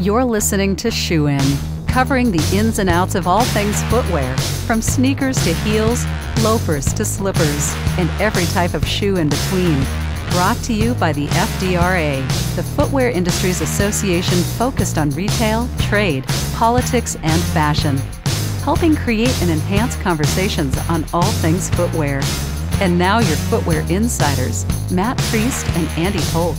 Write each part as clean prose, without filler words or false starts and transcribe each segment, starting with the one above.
You're listening to Shoe In, covering the ins and outs of all things footwear, from sneakers to heels, loafers to slippers, and every type of shoe in between. Brought to you by the FDRA, the Footwear Industries Association focused on retail, trade, politics, and fashion, helping create and enhance conversations on all things footwear. And now your footwear insiders, Matt Priest and Andy Polk.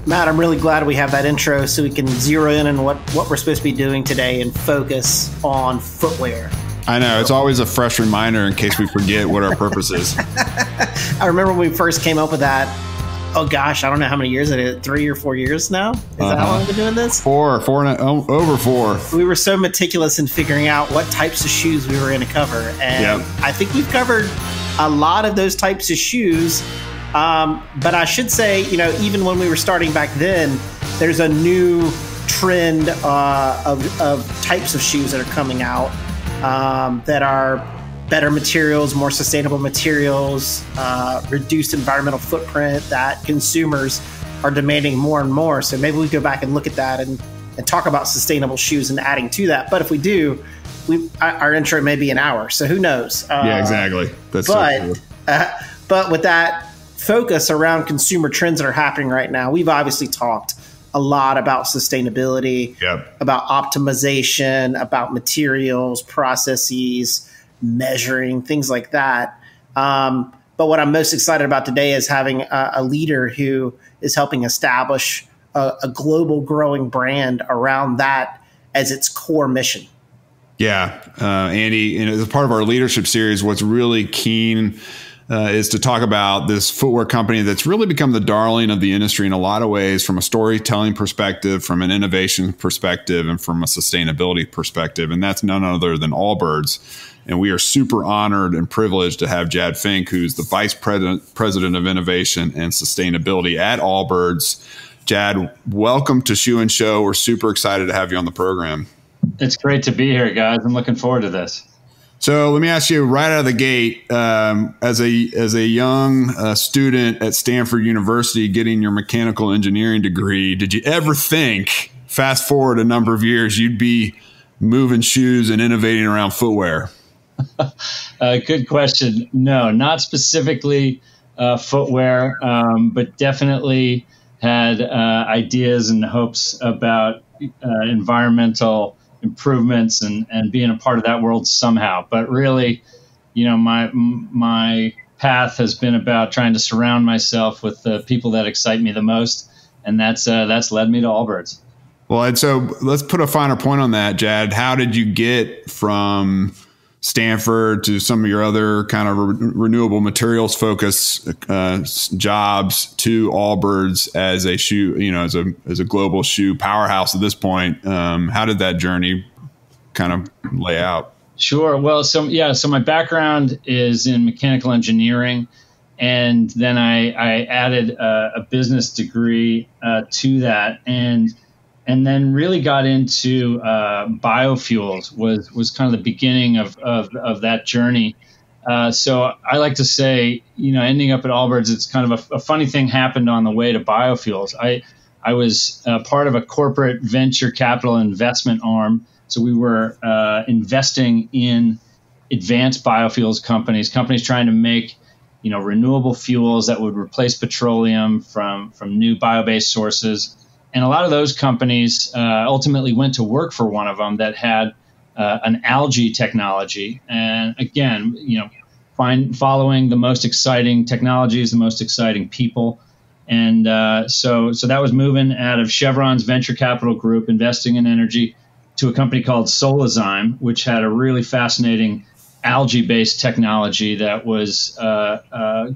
Matt, I'm really glad we have that intro so we can zero in on what we're supposed to be doing today and focus on footwear. I know. It's always a fresh reminder in case we forget what our purpose is. I remember when we first came up with that. Oh, gosh, I don't know how many years it is. 3 or 4 years now? Is that how long we've been doing this? Over four. We were so meticulous in figuring out what types of shoes we were going to cover. And I think we've covered a lot of those types of shoes. But I should say, even when we were starting back then, there's a new trend of types of shoes that are coming out that are better materials, more sustainable materials, reduced environmental footprint that consumers are demanding more and more. So maybe we go back and look at that and talk about sustainable shoes and adding to that. But if we do, our intro may be an hour. So who knows? Yeah, exactly. That's so cool. But with that focus around consumer trends that are happening right now, we've obviously talked a lot about sustainability, about optimization, about materials, processes, measuring, things like that. But what I'm most excited about today is having a leader who is helping establish a global growing brand around that as its core mission. Yeah, Andy, as part of our leadership series, what's really keen is to talk about this footwear company that's really become the darling of the industry in a lot of ways, from a storytelling perspective, from an innovation perspective, and from a sustainability perspective. And that's none other than Allbirds. And we are super honored and privileged to have Jad Finck, who's the Vice President of Innovation and Sustainability at Allbirds. Jad, welcome to Shoe and Show. We're super excited to have you on the program. It's great to be here, guys. I'm looking forward to this. So let me ask you right out of the gate, as a young student at Stanford University getting your mechanical engineering degree, did you ever think, fast forward a number of years, you'd be moving shoes and innovating around footwear? Good question. No, not specifically footwear, but definitely had ideas and hopes about environmental improvements and being a part of that world somehow. But really, my path has been about trying to surround myself with the people that excite me the most, and that's led me to Allbirds. Well, and so let's put a finer point on that, Jad. How did you get from Stanford to some of your other kind of renewable materials focused jobs to Allbirds as a shoe, as a global shoe powerhouse at this point? How did that journey kind of lay out? Sure. Well, so my background is in mechanical engineering, and then I added a business degree to that, and then really got into biofuels was kind of the beginning of that journey. So I like to say, ending up at Allbirds, it's kind of a funny thing happened on the way to biofuels. I was part of a corporate venture capital investment arm. So we were investing in advanced biofuels companies trying to make renewable fuels that would replace petroleum from new bio-based sources. And a lot of those companies ultimately went to work for one of them that had an algae technology. And again, following the most exciting technologies, the most exciting people. And so that was moving out of Chevron's venture capital group, investing in energy, to a company called Solazyme, which had a really fascinating algae-based technology that was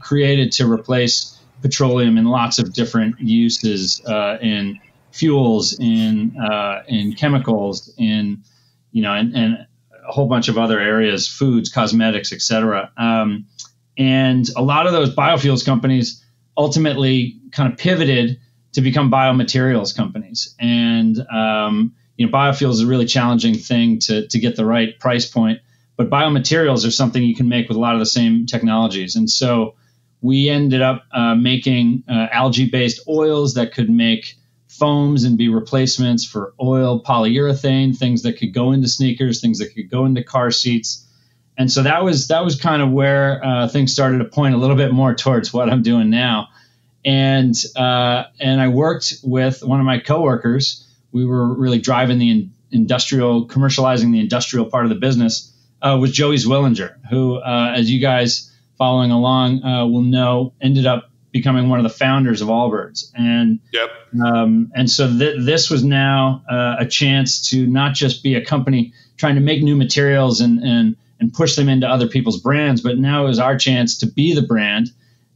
created to replace petroleum in lots of different uses in fuels, in chemicals, in and a whole bunch of other areas, foods, cosmetics, et cetera. And a lot of those biofuels companies ultimately kind of pivoted to become biomaterials companies. And biofuels is a really challenging thing to get the right price point, but biomaterials are something you can make with a lot of the same technologies. And so we ended up making algae-based oils that could make foams and be replacements for oil, polyurethane, things that could go into sneakers, things that could go into car seats. And so that was kind of where things started to point a little bit more towards what I'm doing now. And I worked with one of my coworkers. We were really driving the commercializing the industrial part of the business, was Joey Zwillinger, who, as you guys following along will know, ended up becoming one of the founders of Allbirds. And so this was now a chance to not just be a company trying to make new materials and push them into other people's brands, but now it was our chance to be the brand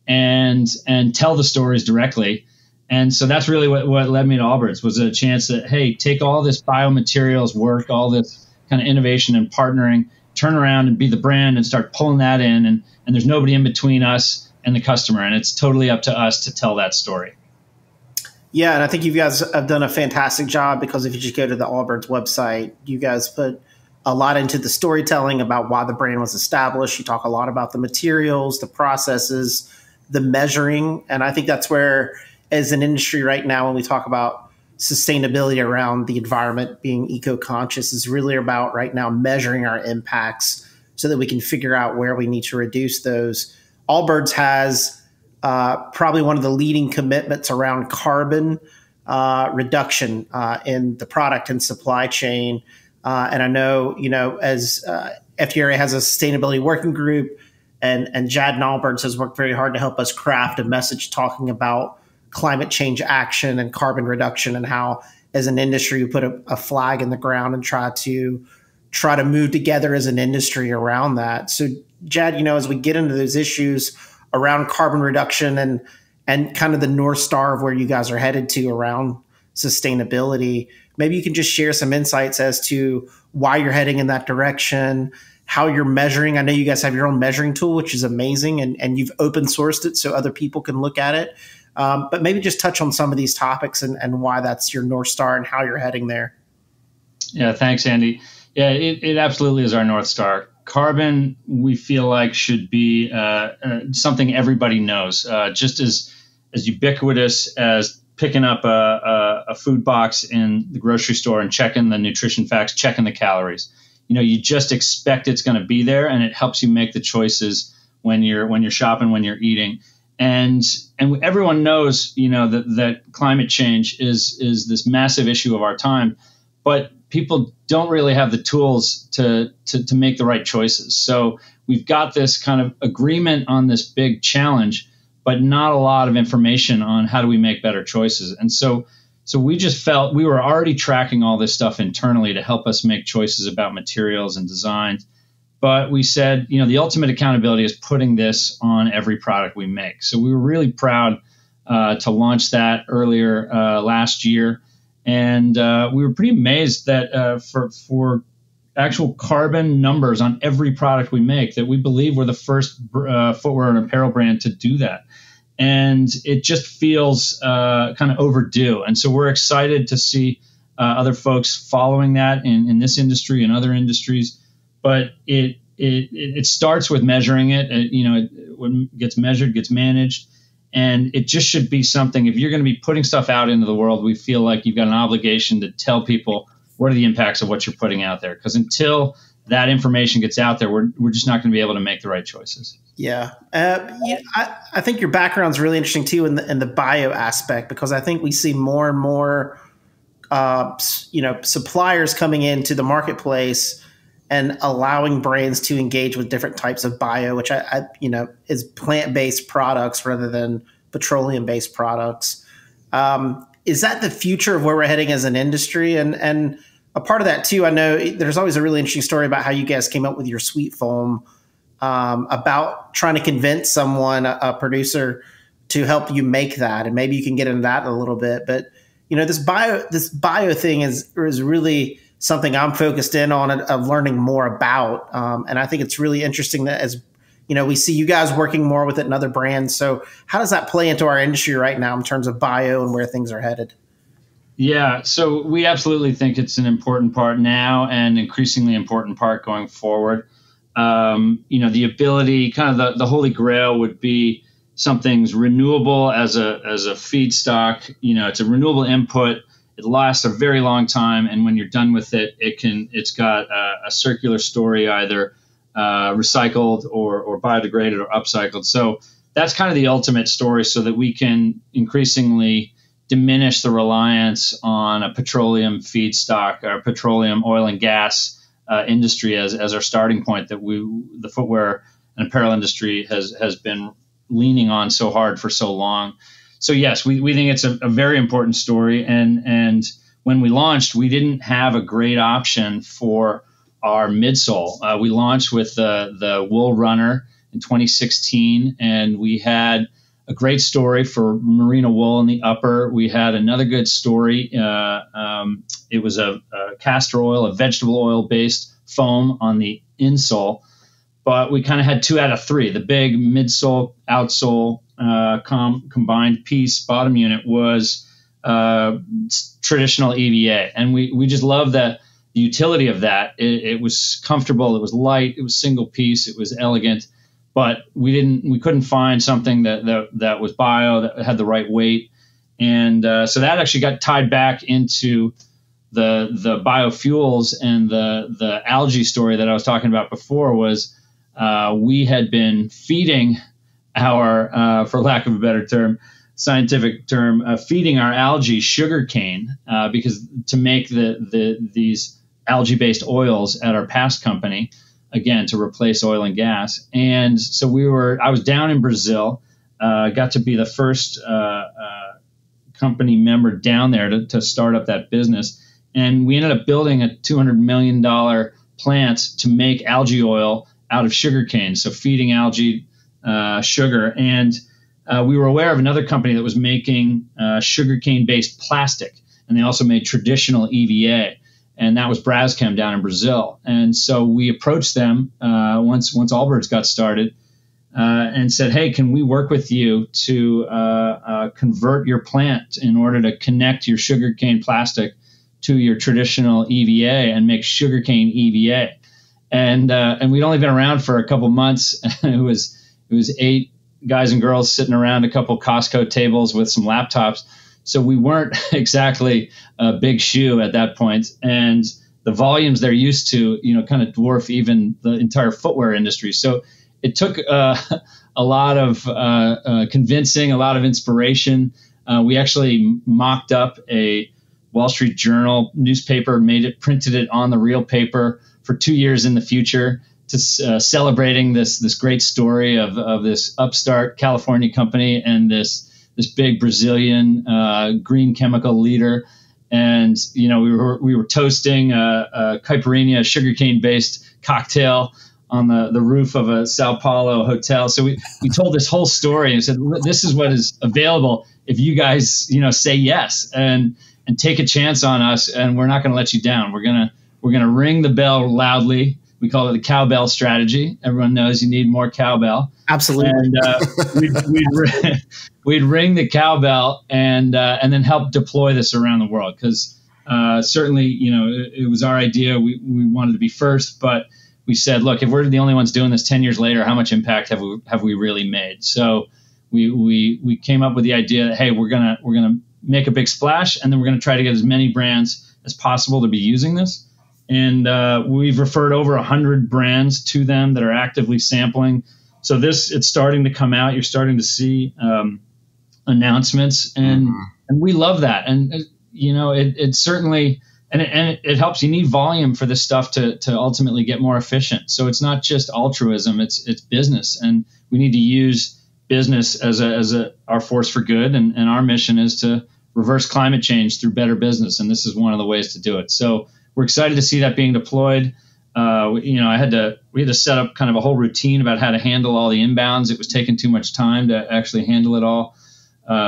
and tell the stories directly. And so that's really what led me to Allbirds, was a chance that, hey, take all this biomaterials work, all this kind of innovation and partnering, turn around and be the brand and start pulling that in. And there's nobody in between us and the customer. And it's totally up to us to tell that story. Yeah, and I think you guys have done a fantastic job, because if you just go to the Allbirds website, you guys put a lot into the storytelling about why the brand was established. You talk a lot about the materials, the processes, the measuring. And I think that's where, as an industry right now, when we talk about sustainability around the environment, being eco-conscious, is really about right now measuring our impacts so that we can figure out where we need to reduce those. Allbirds has probably one of the leading commitments around carbon reduction in the product and supply chain. And I know, as FDRA has a sustainability working group, and Jad and Allbirds has worked very hard to help us craft a message talking about climate change action and carbon reduction, and how, as an industry, we put a flag in the ground and try to move together as an industry around that. So, Jad, as we get into those issues around carbon reduction and kind of the North Star of where you guys are headed to around sustainability, maybe you can just share some insights as to why you're heading in that direction, how you're measuring. I know you guys have your own measuring tool, which is amazing, and you've open sourced it so other people can look at it. But maybe just touch on some of these topics and why that's your North Star and how you're heading there. Yeah, thanks, Andy. Yeah, it absolutely is our North Star. Carbon, we feel like, should be something everybody knows, just as ubiquitous as picking up a food box in the grocery store and checking the nutrition facts, checking the calories. You just expect it's going to be there, and it helps you make the choices when you're shopping, when you're eating. And everyone knows, that climate change is this massive issue of our time, but people don't really have the tools to make the right choices. So we've got this kind of agreement on this big challenge, but not a lot of information on how do we make better choices. And so we just felt we were already tracking all this stuff internally to help us make choices about materials and designs. But we said, the ultimate accountability is putting this on every product we make. So we were really proud to launch that earlier last year. And we were pretty amazed that for actual carbon numbers on every product we make, that we believe we're the first footwear and apparel brand to do that. And it just feels kind of overdue. And so we're excited to see other folks following that in this industry and other industries. But it starts with measuring it. When it gets measured, gets managed. And it just should be something, if you're going to be putting stuff out into the world, we feel like you've got an obligation to tell people what are the impacts of what you're putting out there. Because until that information gets out there, we're just not going to be able to make the right choices. Yeah. I think your background's really interesting too in the bio aspect, because I think we see more and more suppliers coming into the marketplace and allowing brands to engage with different types of bio, which I is plant-based products rather than petroleum-based products. Is that the future of where we're heading as an industry? And a part of that too, I know there's always a really interesting story about how you guys came up with your SweetFoam, about trying to convince someone, a producer, to help you make that. And maybe you can get into that a little bit. But this bio thing is really something I'm focused in on of learning more about. And I think it's really interesting that as we see you guys working more with it and other brands. So how does that play into our industry right now in terms of bio and where things are headed? Yeah, so we absolutely think it's an important part now and increasingly important part going forward. The ability, kind of the holy grail would be something's renewable as a feedstock, it's a renewable input. It lasts a very long time, and when you're done with it, it's got a circular story, either recycled or biodegraded or upcycled. So that's kind of the ultimate story, so that we can increasingly diminish the reliance on a petroleum feedstock or petroleum oil and gas industry as our starting point that the footwear and apparel industry has been leaning on so hard for so long. So yes, we think it's a very important story. And when we launched, we didn't have a great option for our midsole. We launched with the Wool Runner in 2016, and we had a great story for merino wool in the upper. We had another good story. It was a castor oil, a vegetable oil based foam on the insole. But we kind of had 2 out of 3. The big midsole, outsole combined piece bottom unit was traditional EVA. And we just love the utility of that. It was comfortable. It was light. It was single piece. It was elegant. But we couldn't find something that was bio, that had the right weight. And so that actually got tied back into the biofuels, and the algae story that I was talking about before was we had been feeding our, for lack of a better term, scientific term, feeding our algae sugarcane because to make these algae-based oils at our past company, again, to replace oil and gas. And so I was down in Brazil, got to be the first company member down there to start up that business. And we ended up building a $200 million plant to make algae oil out of sugarcane, so feeding algae sugar. And we were aware of another company that was making sugarcane-based plastic, and they also made traditional EVA, and that was Braskem down in Brazil. And so we approached them once Allbirds got started and said, hey, can we work with you to convert your plant in order to connect your sugarcane plastic to your traditional EVA and make sugarcane EVA? And we'd only been around for a couple months. It was 8 guys and girls sitting around a couple Costco tables with some laptops. So we weren't exactly a big shoe at that point. And the volumes they're used to, kind of dwarf even the entire footwear industry. So it took a lot of convincing, a lot of inspiration. We actually mocked up a Wall Street Journal newspaper, printed it on the real paper for 2 years in the future, to celebrating this great story of this upstart California company and this big Brazilian green chemical leader. And we were toasting a caipirinha, sugarcane-based cocktail on the roof of a Sao Paulo hotel. So we told this whole story and said, this is what is available if you guys say yes and take a chance on us, and we're not going to let you down. We're gonna ring the bell loudly. We call it the cowbell strategy. Everyone knows you need more cowbell. Absolutely. And we'd ring the cowbell and then help deploy this around the world, because certainly it was our idea. We wanted to be first, but we said, look, if we're the only ones doing this 10 years later, how much impact have we really made? So we came up with the idea that, hey, we're gonna make a big splash, and then we're gonna try to get as many brands as possible to be using this. And we've referred over 100 brands to them that are actively sampling. So it's starting to come out. You're starting to see announcements, and we love that. And it certainly and it helps. You need volume for this stuff to ultimately get more efficient. So it's not just altruism; it's business, and we need to use business as our force for good. And our mission is to reverse climate change through better business, and this is one of the ways to do it. So we're excited to see that being deployed. We had to set up kind of a whole routine about how to handle all the inbounds. It was taking too much time to actually handle it all.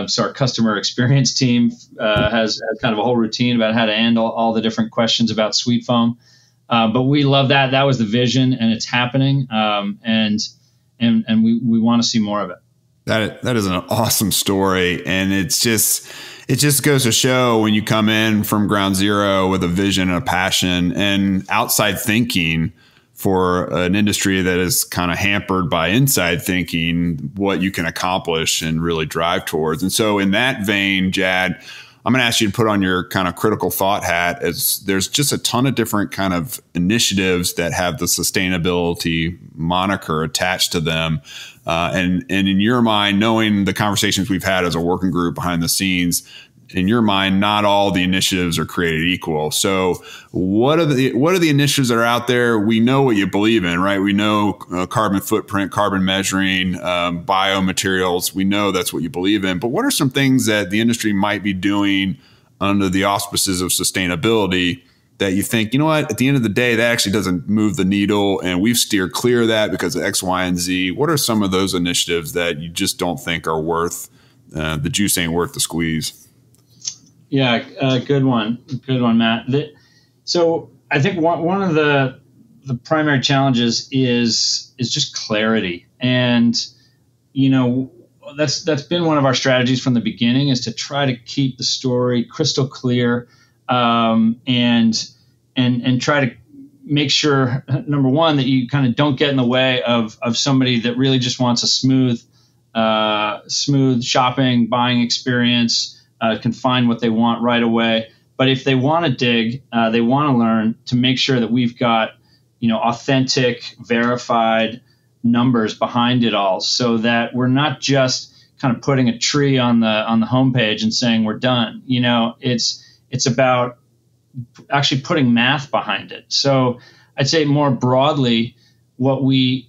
So our customer experience team has kind of a whole routine about how to handle all the different questions about SweetFoam. But we love that. That was the vision, and it's happening. And we want to see more of it. That is an awesome story, and it just goes to show when you come in from ground zero with a vision and a passion and outside thinking for an industry that is kind of hampered by inside thinking what you can accomplish and really drive towards. And so in that vein, Jad, I'm going to ask you to put on your kind of critical thought hat, as there's just a ton of different kind of initiatives that have the sustainability moniker attached to them. And in your mind, knowing the conversations we've had as a working group behind the scenes, in your mind, not all the initiatives are created equal. So what are the initiatives that are out there? We know what you believe in, right? We know carbon footprint, carbon measuring, biomaterials. We know that's what you believe in. But what are some things that the industry might be doing under the auspices of sustainability that you think, you know what, at the end of the day, that actually doesn't move the needle and we've steered clear of that because of X, Y, and Z? What are some of those initiatives that you just don't think are worth, the juice ain't worth the squeeze? Yeah, good one, Matt. So I think one of the primary challenges is just clarity, and that's been one of our strategies from the beginning, is to try to keep the story crystal clear, and try to make sure, number one, that you kind of don't get in the way of somebody that really just wants a smooth shopping, buying experience. Can find what they want right away. But if they want to dig, they want to learn, to make sure that we've got, authentic, verified numbers behind it all, so that we're not just kind of putting a tree on the homepage and saying we're done. It's about actually putting math behind it. So I'd say more broadly, what we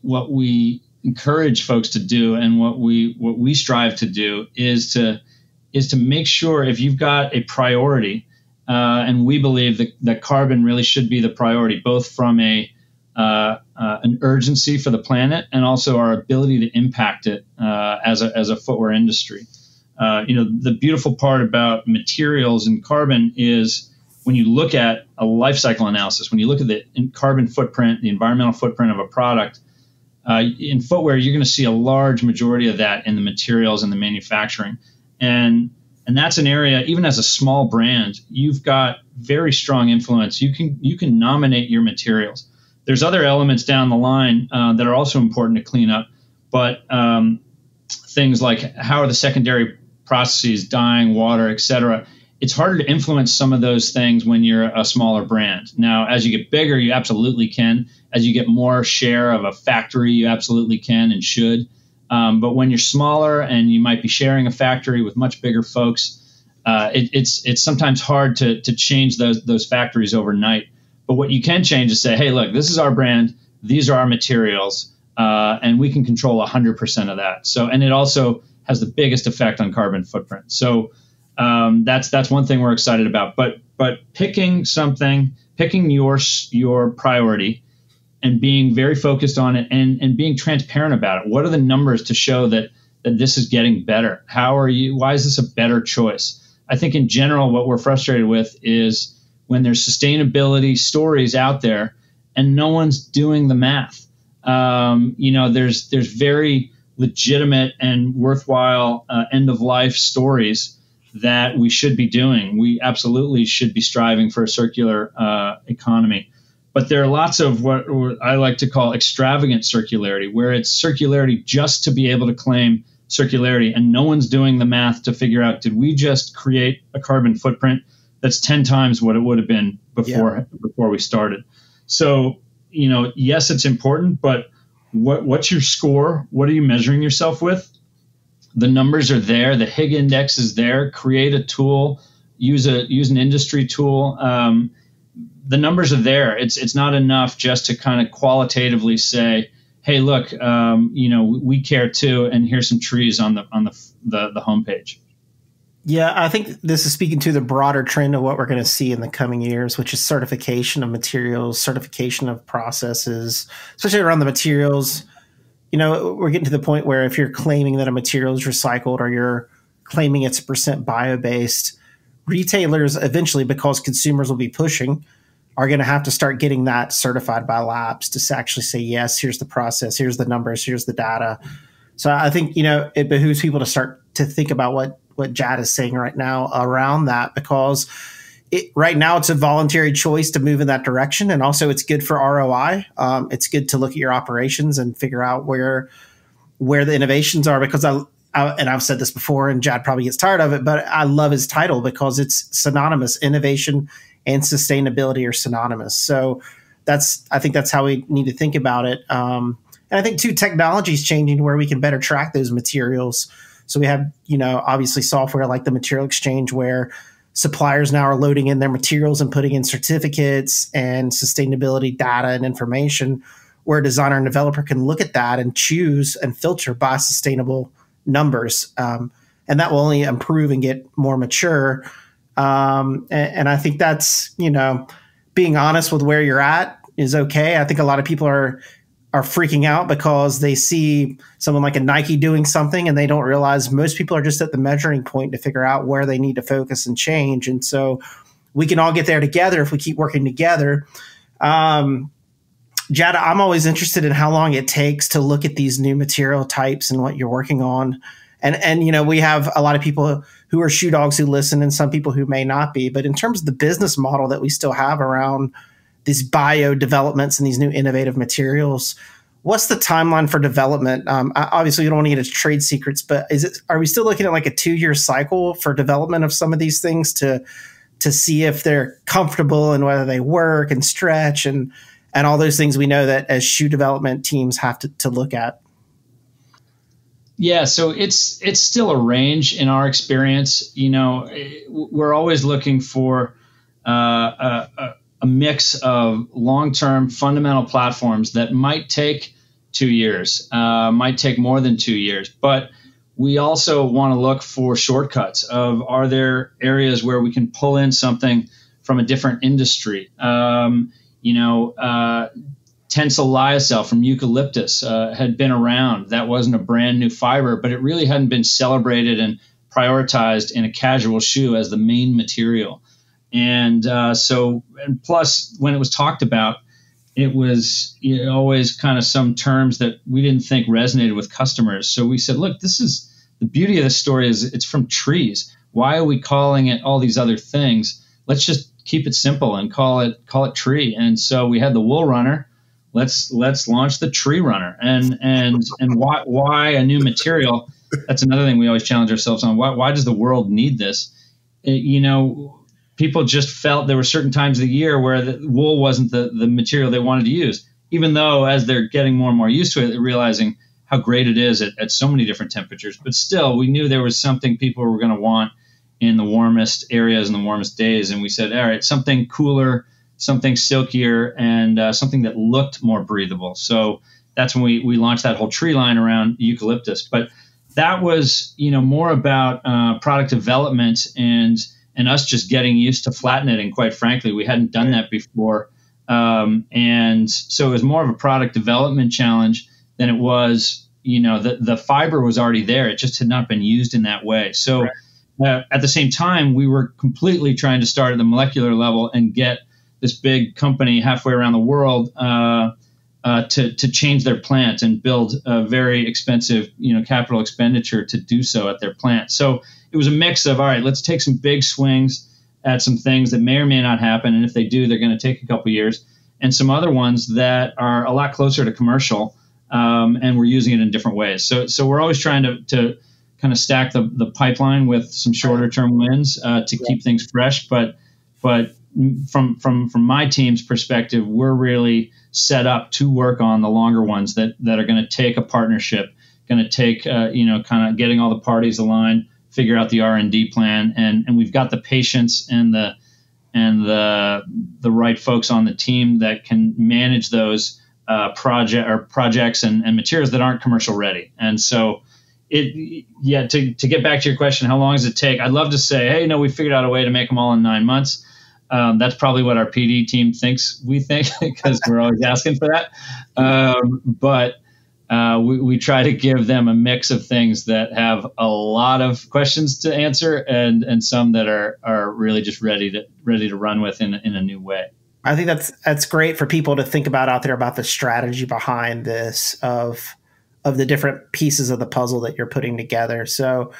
encourage folks to do, and what we strive to do, is to make sure, if you've got a priority, and we believe that carbon really should be the priority, both from an urgency for the planet and also our ability to impact it as a footwear industry. The beautiful part about materials and carbon is, when you look at a life cycle analysis, when you look at the carbon footprint, the environmental footprint of a product, in footwear, you're going to see a large majority of that in the materials and the manufacturing. And that's an area, even as a small brand, you've got very strong influence. You can nominate your materials. There's other elements down the line that are also important to clean up, but things like, how are the secondary processes, dyeing, water, et cetera. It's harder to influence some of those things when you're a smaller brand. Now, as you get bigger, you absolutely can. As you get more share of a factory, you absolutely can and should. But when you're smaller and you might be sharing a factory with much bigger folks, it's sometimes hard to change those factories overnight. But what you can change is say, hey, look, this is our brand, these are our materials, and we can control 100% of that. So, and it also has the biggest effect on carbon footprint. So that's one thing we're excited about. But picking your priority, and being very focused on it, and being transparent about it. What are the numbers to show that this is getting better? Why is this a better choice? I think in general, what we're frustrated with is when there's sustainability stories out there and no one's doing the math. There's very legitimate and worthwhile end of life stories that we should be doing. We absolutely should be striving for a circular economy. But there are lots of what I like to call extravagant circularity, where it's circularity just to be able to claim circularity, and no one's doing the math to figure out, did we just create a carbon footprint that's 10 times what it would have been before we started? So, yes, it's important, but what's your score? What are you measuring yourself with? The numbers are there. The Higg index is there. Create a tool, use an industry tool. The numbers are there. It's not enough just to kind of qualitatively say, hey, look, we care too, and here's some trees on the homepage. Yeah, I think this is speaking to the broader trend of what we're going to see in the coming years, which is certification of materials, certification of processes, especially around the materials. We're getting to the point where if you're claiming that a material is recycled, or you're claiming it's % bio-based, retailers eventually, because consumers will be pushing, are going to have to start getting that certified by labs to actually say, yes, here's the process, here's the numbers, here's the data. So I think, it behooves people to start to think about what Jad is saying right now around that, because right now it's a voluntary choice to move in that direction. And also it's good for ROI. It's good to look at your operations and figure out where the innovations are, because and I've said this before, and Jad probably gets tired of it, but I love his title because it's synonymous. Innovation and sustainability are synonymous. So I think that's how we need to think about it. And I think too, technology is changing where we can better track those materials. So we have, obviously software like the Material Exchange, where suppliers now are loading in their materials and putting in certificates and sustainability data and information, where a designer and developer can look at that and choose and filter by sustainable numbers. And that will only improve and get more mature. And I think that's, being honest with where you're at is okay. I think a lot of people are freaking out because they see someone like a Nike doing something and they don't realize most people are just at the measuring point to figure out where they need to focus and change. And so we can all get there together if we keep working together. Jad, I'm always interested in how long it takes to look at these new material types and what you're working on. And we have a lot of people who are shoe dogs who listen and some people who may not be. But in terms of the business model that we still have around these bio developments and these new innovative materials, what's the timeline for development? Obviously, you don't want to get into trade secrets, but are we still looking at like a 2-year cycle for development of some of these things to see if they're comfortable and whether they work and stretch and all those things we know that as shoe development teams have to look at? Yeah, so it's still a range in our experience. We're always looking for a mix of long-term fundamental platforms that might take 2 years, might take more than 2 years. But we also want to look for shortcuts of, are there areas where we can pull in something from a different industry? Tencel lyocell from eucalyptus had been around. That wasn't a brand new fiber, but it really hadn't been celebrated and prioritized in a casual shoe as the main material. And plus, when it was talked about, it was always kind of some terms that we didn't think resonated with customers. So we said, look, this is the beauty of this story is it's from trees. Why are we calling it all these other things? Let's just keep it simple and call it tree. And so we had the wool runner. Let's launch the tree runner. And why a new material? That's another thing we always challenge ourselves on. Why does the world need this? People just felt there were certain times of the year where the wool wasn't the material they wanted to use, even though as they're getting more and more used to it, they're realizing how great it is at so many different temperatures. But still, we knew there was something people were going to want in the warmest areas and the warmest days. And we said, all right, something cooler, something silkier, and something that looked more breathable. So that's when we launched that whole tree line around eucalyptus. But that was, more about product development and us just getting used to flat knitting. Quite frankly, we hadn't done that before. And so it was more of a product development challenge than it was, the fiber was already there. It just had not been used in that way. So at the same time, we were completely trying to start at the molecular level and get this big company halfway around the world to change their plant and build a very expensive, capital expenditure to do so at their plant. So it was a mix of, all right, let's take some big swings at some things that may or may not happen. And if they do, they're going to take a couple years, and some other ones that are a lot closer to commercial, and we're using it in different ways. So we're always trying to kind of stack the pipeline with some shorter term wins to keep things fresh. But from my team's perspective, we're really set up to work on the longer ones that are going to take a partnership, going to take kind of getting all the parties aligned, figure out the R&D plan, and we've got the patience and the right folks on the team that can manage those projects and materials that aren't commercial ready. And so to get back to your question, how long does it take? I'd love to say, hey, no, we figured out a way to make them all in 9 months. That's probably what our PD team thinks we think, because we're always asking for that. But we try to give them a mix of things that have a lot of questions to answer and some that are really just ready to run with in a new way. I think that's great for people to think about out there, about the strategy behind this of the different pieces of the puzzle that you're putting together. So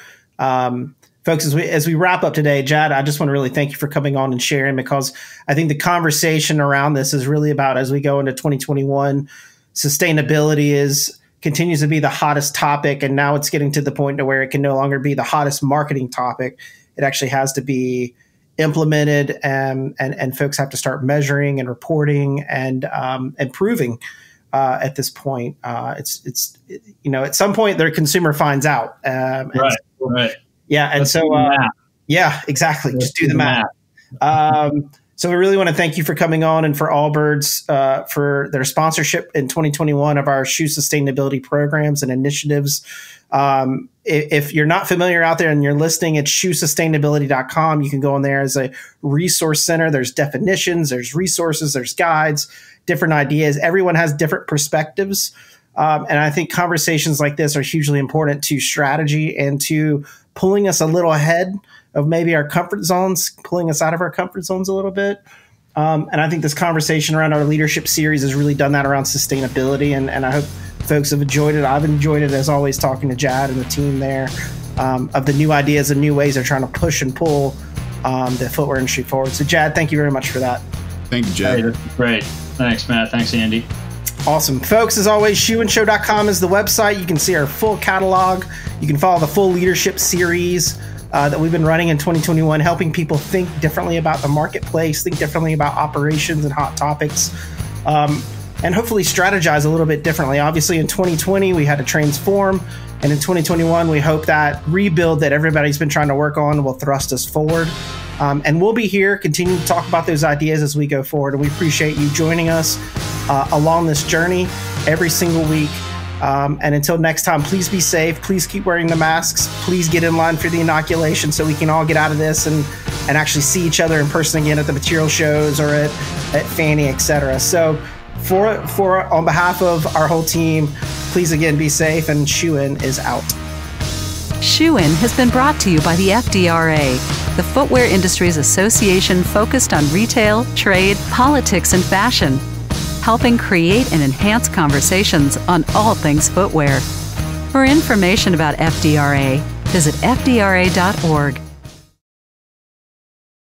folks, as we wrap up today, Jad, I just want to really thank you for coming on and sharing, because I think the conversation around this is really about, as we go into 2021, sustainability continues to be the hottest topic, and now it's getting to the point to where it can no longer be the hottest marketing topic. It actually has to be implemented, and folks have to start measuring and reporting and improving. At this point, it's at some point their consumer finds out. Right. Yeah, and so yeah, exactly. Just do the math. So we really want to thank you for coming on, and for Allbirds for their sponsorship in 2021 of our shoe sustainability programs and initiatives. If you're not familiar out there and you're listening, it's shoesustainability.com. You can go in there as a resource center. There's definitions, there's resources, there's guides, different ideas. Everyone has different perspectives. And I think conversations like this are hugely important to strategy and to pulling us a little ahead of maybe our comfort zones, pulling us out of our comfort zones a little bit. And I think this conversation around our leadership series has really done that around sustainability. And I hope folks have enjoyed it. I've enjoyed it, as always, talking to Jad and the team there of the new ideas and new ways they're trying to push and pull the footwear industry forward. So Jad, thank you very much for that. Thank you, Jad. Great. Thanks, Matt. Thanks, Andy. Awesome. Folks, as always, shoeandshow.com is the website. You can see our full catalog. You can follow the full leadership series that we've been running in 2021, helping people think differently about the marketplace, think differently about operations and hot topics, and hopefully strategize a little bit differently. Obviously, in 2020, we had to transform. And in 2021, we hope that rebuild that everybody's been trying to work on will thrust us forward. And we'll be here, continue to talk about those ideas as we go forward. And we appreciate you joining us along this journey every single week. And until next time, please be safe. Please keep wearing the masks. Please get in line for the inoculation so we can all get out of this and actually see each other in person again at the material shows or at Fannie, etc. So on behalf of our whole team, please again be safe, and Shoe In is out. Shoe In has been brought to you by the FDRA, the Footwear Industries Association focused on retail, trade, politics, and fashion, helping create and enhance conversations on all things footwear. For information about FDRA, visit fdra.org.